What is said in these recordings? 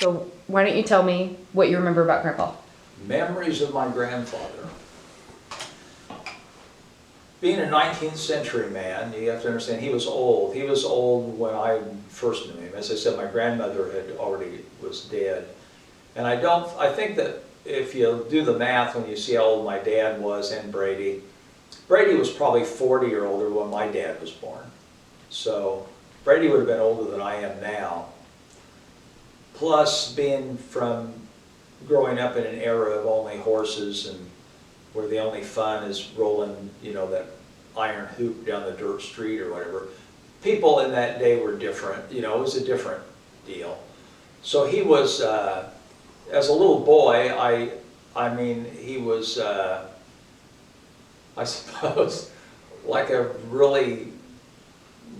So why don't you tell me what you remember about Grandpa? Memories of my grandfather. Being a 19th century man, you have to understand he was old. He was old when I first knew him. As I said, my grandmother was dead. And I think that if you do the math when you see how old my dad was and Brady was probably 40 or older when my dad was born. So Brady would have been older than I am now. Plus being from growing up in an era of only horses and where the only fun is rolling, that iron hoop down the dirt street or whatever. People in that day were different, it was a different deal. So he was, as a little boy, he was, I suppose, like a really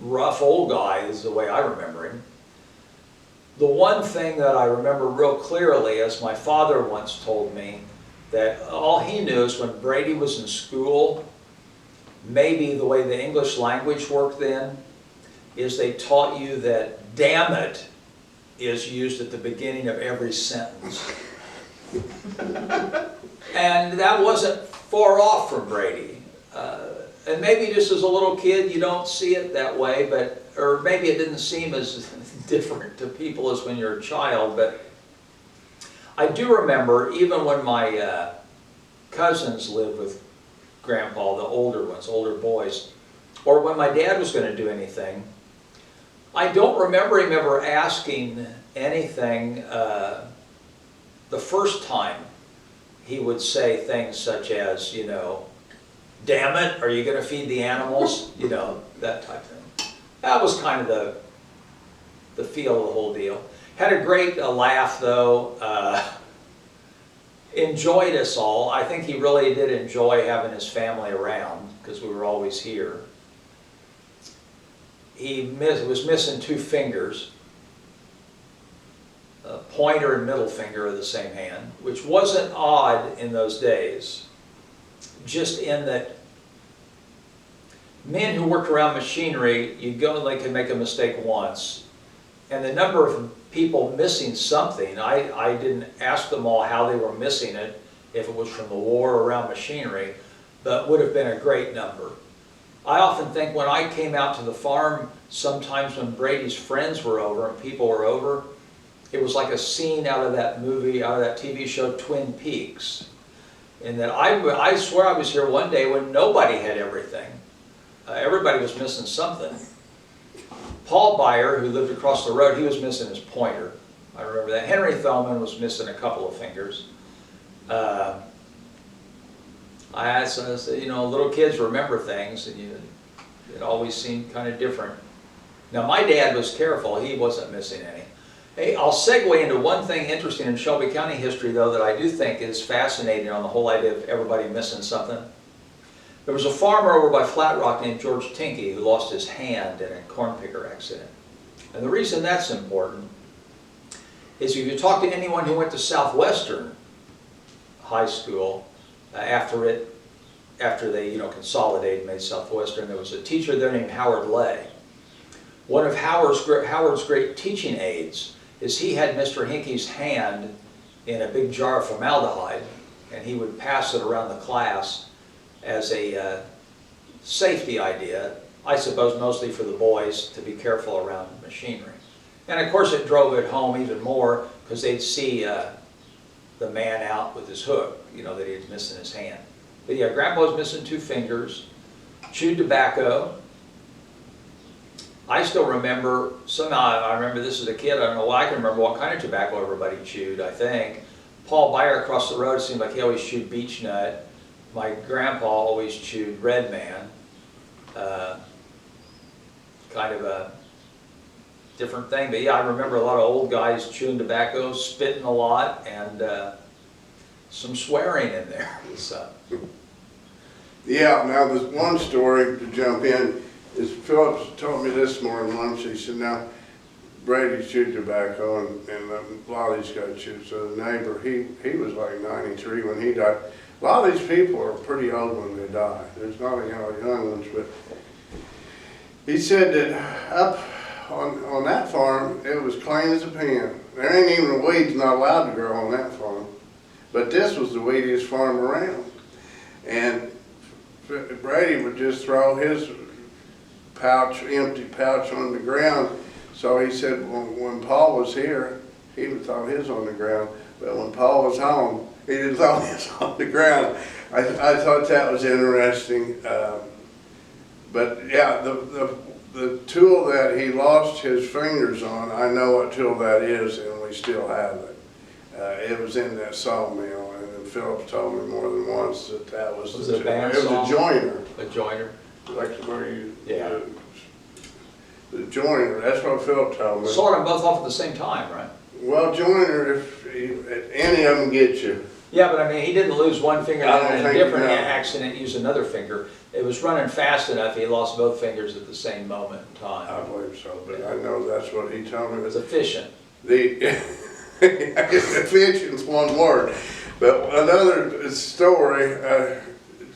rough old guy is the way I remember him. The one thing that I remember real clearly, as my father once told me, that all he knew is when Brady was in school, maybe the way the English language worked then, is they taught you that "damn it" is used at the beginning of every sentence. And that wasn't far off from Brady. And maybe just as a little kid you don't see it that way, or maybe it didn't seem as different to people as when you're a child, but I do remember even when my cousins lived with Grandpa, the older ones, older boys, or when my dad was going to do anything, I don't remember him ever asking anything. The first time he would say things such as, "Damn it, are you going to feed the animals?" That type of thing. That was kind of the feel of the whole deal. Had a great laugh though. Enjoyed us all. I think he really did enjoy having his family around because we were always here. He was missing 2 fingers. A pointer and middle finger of the same hand, which wasn't odd in those days. Just in that men who worked around machinery, you'd go and they could make a mistake once. And the number of people missing something, I didn't ask them all how they were missing it, if it was from the war or around machinery, but would have been a great number. I often think when I came out to the farm, sometimes when Brady's friends were over and people were over, it was like a scene out of that movie, out of that TV show Twin Peaks. And that I swear I was here one day when nobody had everything. Everybody was missing something. Paul Byer, who lived across the road, he was missing his pointer. I remember that. Henry Thellman was missing a couple of fingers. Little kids remember things, and it always seemed kind of different. Now, my dad was careful. He wasn't missing any. Hey, I'll segue into one thing interesting in Shelby County history, though, that I do think is fascinating on the whole idea of everybody missing something. There was a farmer over by Flat Rock named George Tinkey who lost his hand in a corn picker accident. And the reason that's important is if you talk to anyone who went to Southwestern High School after they consolidated and made Southwestern, there was a teacher there named Howard Lay. One of Howard's great teaching aids is he had Mr. Hinkey's hand in a big jar of formaldehyde, and he would pass it around the class as a safety idea, I suppose mostly for the boys to be careful around machinery. And of course it drove it home even more because they'd see the man out with his hook, that he was missing his hand. But yeah, Grandpa was missing 2 fingers, chewed tobacco. I still remember, somehow I remember this as a kid, I don't know why, I can remember what kind of tobacco everybody chewed, I think. Paul Byer across the road, it seemed like he always chewed beech nut. My grandpa always chewed Red Man. Kind of a different thing, but yeah, I remember a lot of old guys chewing tobacco, spitting a lot, and some swearing in there. So. Yeah, now there's one story to jump in, is Phillips told me this morning once, he said, now Brady chewed tobacco and a lot of these guys chewed, so the neighbor, he was like 93 when he died. A lot of these people are pretty old when they die. There's not any young ones, but he said that up on that farm, it was clean as a pin. There ain't even a weed's not allowed to grow on that farm. But this was the weediest farm around. And Brady would just throw his empty pouch on the ground. So he said when Paul was here, he would throw his on the ground. But when Paul was home, he didn't throw his on the ground. I thought that was interesting. But yeah, the tool that he lost his fingers on, I know what tool that is, and we still have it. It was in that sawmill, and Phillips told me more than once that was Was it a band it was song? a joiner. A joiner? Like where you, Yeah. the joiner, that's what Philip told me. Sawed them both off at the same time, right? Well, joiner, if any of them get you. Yeah, but I mean, he didn't lose one finger I and don't in a think- different no. accident use another finger. It was running fast enough, he lost both fingers at the same moment in I time. believe so, but I know that's what he told me. It was efficient. The efficient's one word, but another story.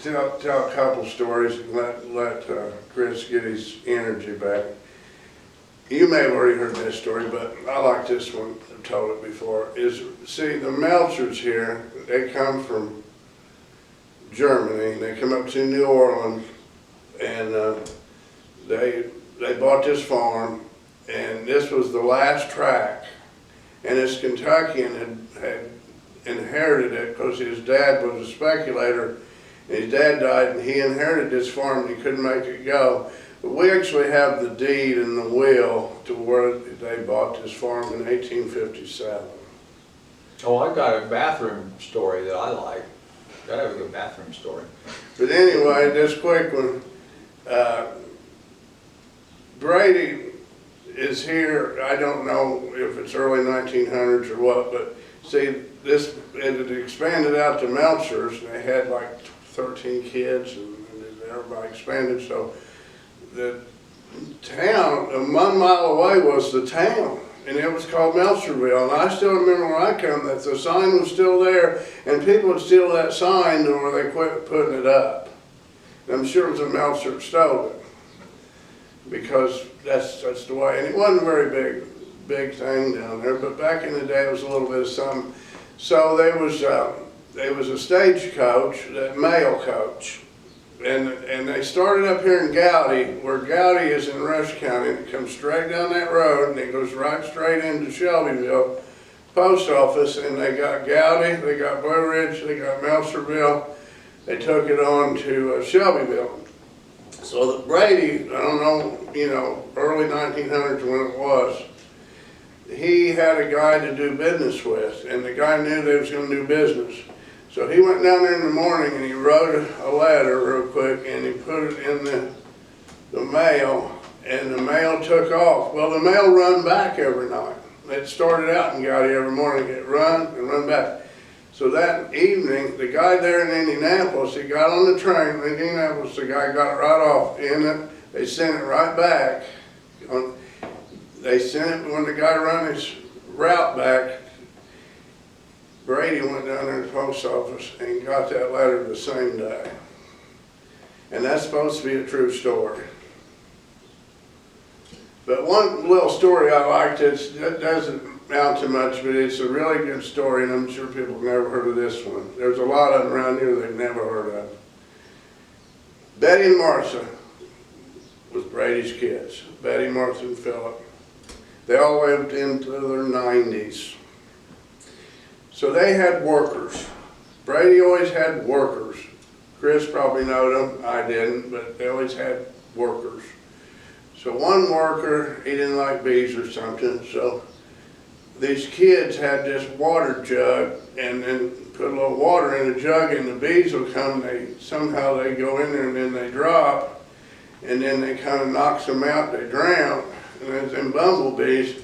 Tell a couple stories and let Kris get his energy back. You may have already heard this story, but I like this one. I've told it before. See the Meltzers here? They come from Germany. They come up to New Orleans, and they bought this farm, and this was the last tract. And this Kentuckian had inherited it because his dad was a speculator. And his dad died, and he inherited this farm, and he couldn't make it go. But we actually have the deed and the will to where they bought this farm in 1857. Oh, I've got a bathroom story that I like. Gotta have a good bathroom story. But anyway, this quick one. Brady is here. I don't know if it's early 1900s or what, but see, this it had expanded out to Meltzers. They had like 13 kids, and everybody expanded. So the town, 1 mile away was the town, and it was called Meltzerville. And I still remember when I come that the sign was still there, and people would steal that sign or they quit putting it up. And I'm sure it was a Meltzer that stole it, because that's the way. And it wasn't a very big thing down there, but back in the day it was a little bit of something. So there was a stagecoach, that mail coach. And they started up here in Gowdy, where Gowdy is in Rush County. It comes straight down that road, and it goes right straight into Shelbyville post office. And they got Gowdy, they got Blue Ridge, they got Meltzerville. They took it on to Shelbyville. So that Brady, I don't know, early 1900s when it was, he had a guy to do business with, and the guy knew they was going to do business. So he went down there in the morning and he wrote a letter real quick, and he put it in the mail, and the mail took off. Well, the mail run back every night. It started out in Gowdy every morning, it run and run back. So that evening, the guy there in Indianapolis, he got on the train in Indianapolis, the guy got it right off in it, they sent it right back. They sent it when the guy ran his route back. Brady went down there to the post office and got that letter the same day. And that's supposed to be a true story. But one little story I liked, that doesn't amount to much, but it's a really good story, and I'm sure people have never heard of this one. There's a lot of them around here they've never heard of. Betty and Martha was Brady's kids. Betty, Martha, and Philip. They all lived into their 90s. So they had workers. Brady always had workers. Kris probably knowed them, I didn't, but they always had workers. So one worker, he didn't like bees or something, so these kids had this water jug, and then put a little water in the jug, and the bees will come, somehow they go in there and then they drop, and then they kind of knocks them out, they drown, and there's them bumblebees.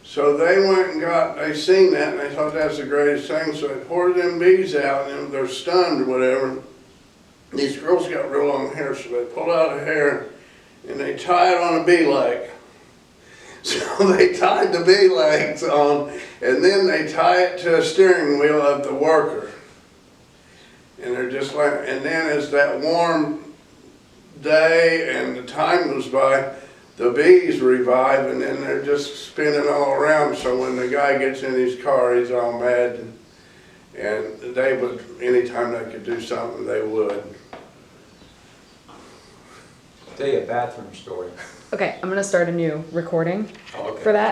So they went and they seen that, and they thought that's the greatest thing, so they poured them bees out, and they're stunned or whatever. These girls got real long hair, so they pull out a hair, and they tie it on a bee leg. So they tied the bee legs on, and then they tie it to a steering wheel of the worker. And they're just like, and then as that warm day and the time goes by, the bees reviving and they're just spinning all around. So when the guy gets in his car, he's all mad. And they would, anytime they could do something, they would. I'll tell you a bathroom story. Okay, I'm gonna start a new recording Oh, okay. for that.